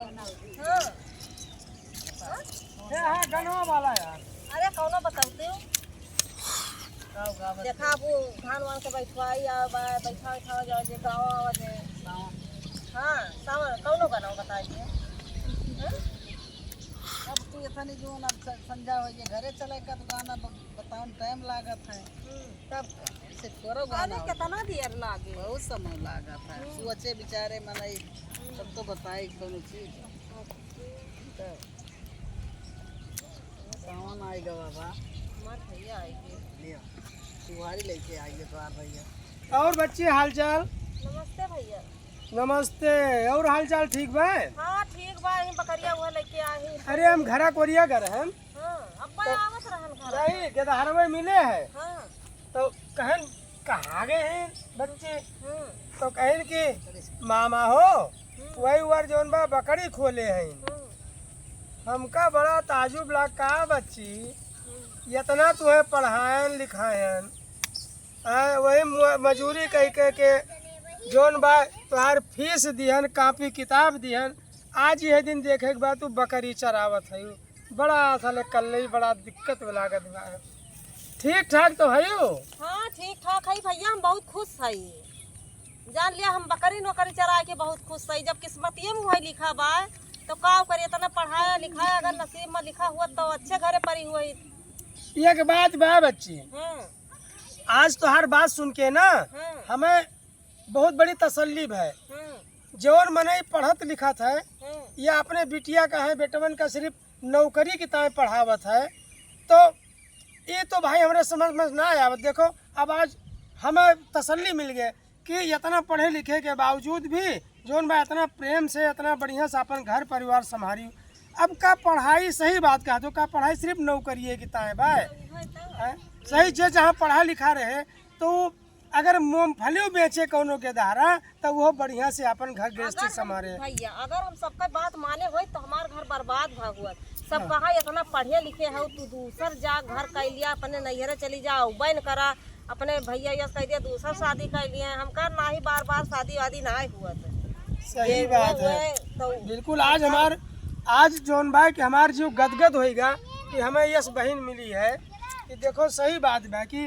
हाँ गनवा वाला यार। अरे कौनो बताते हो देखा वो धान वान के बैठवाई बैठा जाओ जे गाँव आवा जे हाँ सावन कौनो गाना बताइए। अब तू इतनी जो ना संजा हो ये घरे चले का तो गाना बताओ टाइम लागत है तब से करो गाना कितना देर लागे बहुत समय लागत है सोचे बेचारे मनाई तब तो बताए दोनों चीज सावन आएगा बाबा मत भैया आएंगे तुम्हारी लेके आएंगे तो आप भैया। और बच्चे हालचाल? नमस्ते भैया। नमस्ते। और हालचाल ठीक बा? हाँ ठीक बा। यही बकरिया हुआ लेके आई। अरे हम घरा कोरिया घर हम अब्बा आवत रहन घर नहीं गेदहरवे मिले है तो कहन कहाँ गए हैं बच्चे तो कहन कि मामा हो वही वर जोन बा बकरी खोले हैं हमका बड़ा ताजुब लगा का बच्ची इतना तुम्हें पढ़ायन लिखायन वही मजूरी कह के जोन बा तुहार फीस दिहन कापी किताब दिहन आज ये दिन देखे के बाद तू बकरी चरावत है बड़ा साले कल बड़ा दिक्कत लागत बा। ठीक ठाक तो है हाँ ठीक ठाक है भैया। हम बहुत खुश है जान लिया हम बकरी नौकरी चरा के बहुत खुश है। जब किस्मतिये में वही लिखा बा तो का करिए इतना पढ़ाया लिखाया अगर नसीब में लिखा हुआ तो अच्छे घरे पड़ी हुई। एक बात बा बच्ची आज तो हर बात सुन के ना हमें बहुत बड़ी तसल्ली है। जौन मने पढ़त लिखत है या अपने बिटिया का है बेटवन का सिर्फ नौकरी की तरह पढ़ावत है तो ये तो भाई हमारे समझ में ना आवत। देखो अब आज हमें तसल्ली मिल गए कि इतना पढ़े लिखे के बावजूद भी जौन भाई इतना प्रेम से इतना बढ़िया से अपन घर परिवार संभारी। अब का पढ़ाई सही बात कहा तो का पढ़ाई सिर्फ नौकरी की तरह भाई सही चीज जहाँ पढ़ा लिखा रहे तो अगर मूंगफली बेचे कोनो के धारा तो वो बढ़िया से अपन घर गृहस्थी संभाले। भैया अगर हम सबका बात माने हो तो हमार घर बर्बाद भागुआ सब कहा इतना पढ़े लिखे हो तू दूसर जा घर कर लिया अपने नैहरे चली जा उबैन करा अपने भैया यस कह दिया दूसर शादी कर लिए हम कर ना ही बार बार शादी वादी ना हुआ तो सही बात है तो बिल्कुल आज जोन भाई कि हमारे जीव गदगद होएगा कि हमें यस बहन मिली है कि देखो सही बात है कि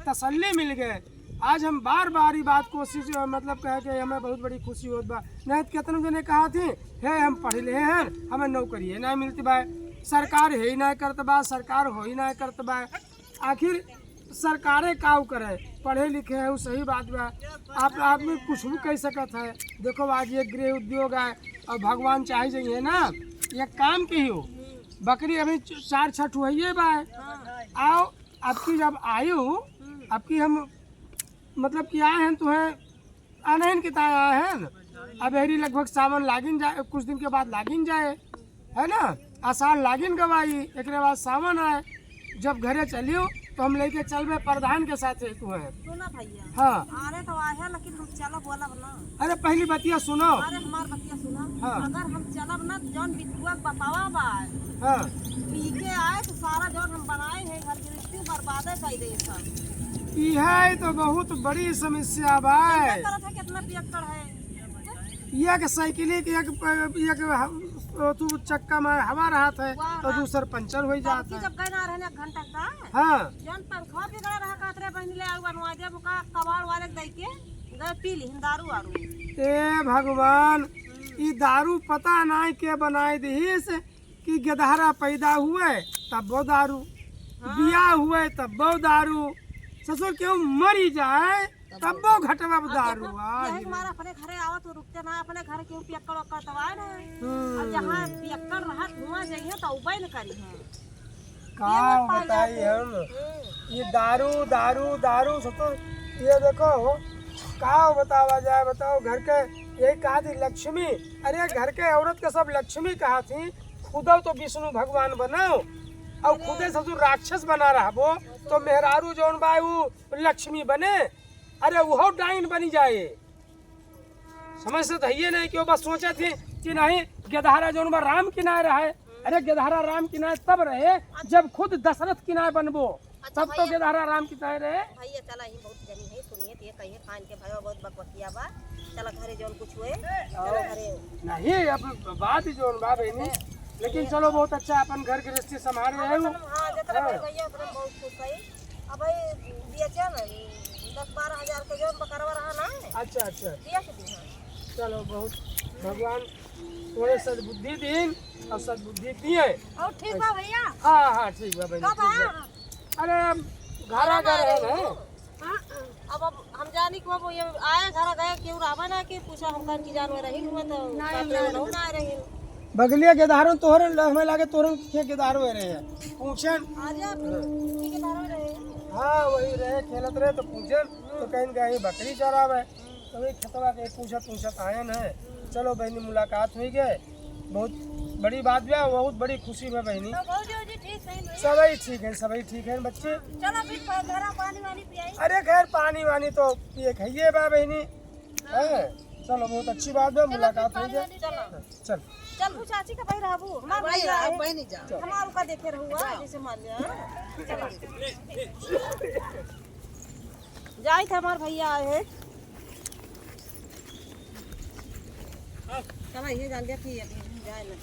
तसल्ली मिल गए। आज हम बार बार ये बात कोशिश मतलब कहे कि हमें बहुत बड़ी खुशी होती बा नहीं तो कितने जने कहा थी है हम पढ़े ले हैं हमें नौकरी है नहीं मिलती बा सरकार है ही नहीं करते बा सरकार हो ही नहीं करते बा आखिर सरकारें काव करे पढ़े लिखे है वो सही बात बा आप आदमी कुछ भी कह सकत है। देखो आज ये गृह उद्योग है और भगवान चाहे चाहिए ना ये काम की हो बकरी अभी 4 छठ हुई है बा आओ आपकी जब आई हूँ आपकी हम मतलब कि आए हैं तुम्हें अनहन की तरह आए हैं अब हेरी लगभग सावन लागिन जाए कुछ दिन के बाद लागिन जाए है ना आषाढ़ लागिन गवाई एक बाद सावन आए जब घरे चलियो तो हम लेके चलबे प्रधान के साथ तुम्हें सुना भैया। हाँ अरे तो आया लेकिन हम चलो बोलब ना। अरे पहली बतिया सुनो। अरे हमार बतिया सुनो। हाँ। अगर हम चलब ना जौन बिटुआ बतावा बा हाँ पी के आए तो सारा जौन हम बनाए हैं घर गृहस्थी बर्बाद कर दे सब यह तो बहुत बड़ी समस्या भाई कितना पियक्कड़ है एक साइकिल की एक तू चक्का में हवा रहा था तो दूसर पंचर हो जाता है। जब गए ना रहने घंटा का हाँ जौन पंखा बिगड़ा रहा कातरे बहन ले आउ बनवा दे मुका कबाड़ वाले दे के गए पी ली दारू वारू ए भगवान ये दारू पता नहीं के बनाए दीस कि गदहरा पैदा हुए तब वो दारू बिया हुए तब वो दारू ससुर क्यों मरी जाए तब वो घटवा दारू हमारा अपने घरे आवत तो रुकते ना अपने घर क्यों पियक्कड़ वक्कड़ तवाए ना अब जहाँ पियक्कड़ रहा धुआं जाइए तो उबे न करी का बताई हम ये दारू दारू दारू ससुर ये देखो का बतावा जाए बताओ घर के यही कहा थी लक्ष्मी अरे घर के औरत के सब लक्ष्मी कहा थी खुद तो विष्णु भगवान बनाओ और खुदे ससुर राक्षस बना रहा वो तो मेहरारू जौन बायू लक्ष्मी बने अरे वो डाइन बनी जाए समझ से तो ये नहीं कि वो बस सोचे थी कि नहीं गेदहरा जौन बा राम किनारे रहे। अरे गेदहरा राम किनारे तब रहे जब खुद दशरथ किनारे बनबो सब तो गेदारा आराम की तरह रहे। भैया चला ही बहुत जनी है सुनिए तो ये कहिए खान के भाई बहुत बकबकिया बा चला घरे जौन कुछ हुए चला घरे नहीं अब बात ही जोन बा बहनी, लेकिन चलो बहुत अच्छा अपन घर गृहस्थी संभाल रहे हो। हाँ जतरा भैया उतना बहुत खुश है। अब भाई दिया क्या ना 10-12 हजार के जौन बकरवा रहा ना। अच्छा अच्छा दिया के दी हाँ। चलो बहुत भगवान थोड़े सद्बुद्धि दीन और सद्बुद्धि दिए। और ठीक बा भैया। हाँ हाँ ठीक है बहनी, ठीक है। अरे अब घरा घर है ना। अब हम जानी कि वो ये आए घर गए क्यों रावा ना कि पूछा हम कन की जानवर रही हुए तो नहीं ना रही बगलिया गेदारों तोहर हमें लागे तोहर के गेदार हुए रहे हैं पूछन। आज आप की के धारा रहे। हाँ वही रहे खेलत रहे तो पूछन तो कहीं कहीं बकरी चरावे तो वही खेतवा के पूछत आयन है। चलो बहनी मुलाकात हुई गए, बहुत बड़ी बात भी है, बहुत बड़ी खुशी में बहनी। सभी ठीक है, सभी ठीक है बच्चे। चलो फिर घरा पानी वानी पियाई। अरे खैर पानी वानी तो पिए खाइए बा बहनी है। चलो बहुत अच्छी बात है, मुलाकात हुई गई। चल चल तू चाची का भाई रहबू हमार भाई है भाई नहीं जा हमार का देखे रहुआ जैसे मान लिया। जाई थे हमार भैया आए हैं। चला ये जान दिया कि अभी जाए ना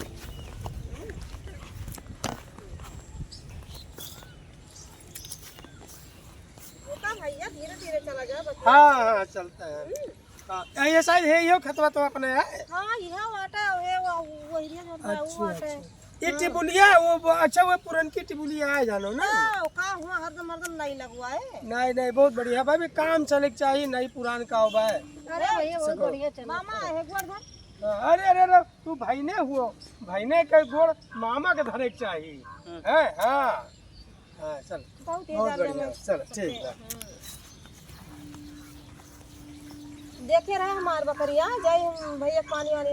वो का भैया धीरे धीरे चला जा बच्चा। हाँ हाँ चलता है। हाँ ये शायद है यो खतवा तो अपने है। हाँ यह वाटा है वो एरिया जो है वो वाटा है। ये टिबुलिया वो अच्छा वो पुरन की टिबुलिया है जानो ना। का हुआ हरदम नहीं लगवा है। नहीं बहुत बढ़िया भाई, काम चले के चाहिए, नहीं पुरान का होगा है। अरे भैया बहुत बढ़िया चल मामा है गोड़ धर। अरे तू भाई ने हुआ भाई ने के गोड़ मामा के धरे के चाहिए है। हाँ हाँ चल बहुत बढ़िया, चल ठीक है। देखे रहे हमार बकरिया जाए भैया पानी वानी